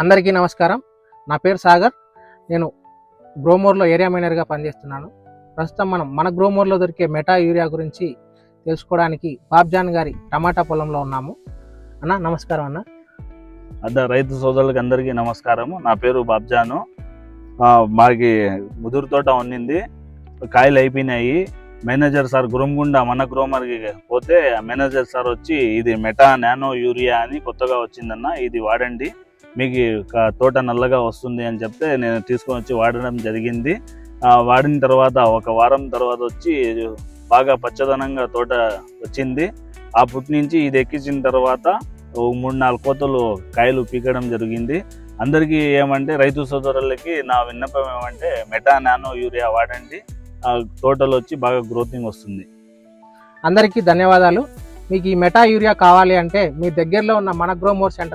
అందరికీ నమస్కారం. నా పేరు సాగర్. నేను గ్రోమోర్లో ఏరియా మేనేజర్గా పనిచేస్తున్నాను. ప్రస్తుతం మన గ్రోమోర్లో దొరికే మెటా యూరియా గురించి తెలుసుకోవడానికి బాబ్జాన్ గారి టమాటా పొలంలో ఉన్నాము. అన్న నమస్కారం. రైతు సోదరులకి అందరికీ నమస్కారము. నా పేరు బాబ్జాను. మాకి ముదురు తోట ఉన్నింది, కాయలు అయిపోయినాయి. మేనేజర్ సార్ గురంగుండ మన గ్రోమర్కి పోతే మేనేజర్ సార్ వచ్చి ఇది మెటా నానో యూరియా అని కొత్తగా వచ్చిందన్న, ఇది వాడండి, మీకు తోట నల్లగా వస్తుంది అని చెప్తే నేను తీసుకొని వచ్చి వాడడం జరిగింది. వాడిన తర్వాత ఒక వారం తర్వాత వచ్చి బాగా పచ్చదనంగా తోట వచ్చింది. ఆ పుట్టి నుంచి ఇది ఎక్కించిన తర్వాత 3-4 కోతలు కాయలు పీకడం జరిగింది. అందరికీ ఏమంటే రైతు సోదరులకి నా విన్నపం ఏమంటే మెటా నానో యూరియా వాడండి, తోటలో వచ్చి బాగా గ్రోతింగ్ వస్తుంది. అందరికీ ధన్యవాదాలు. మీకు ఈ మెటా యూరియా కావాలి అంటే మీ దగ్గరలో ఉన్న మన గ్రోమోర్ సెంటర్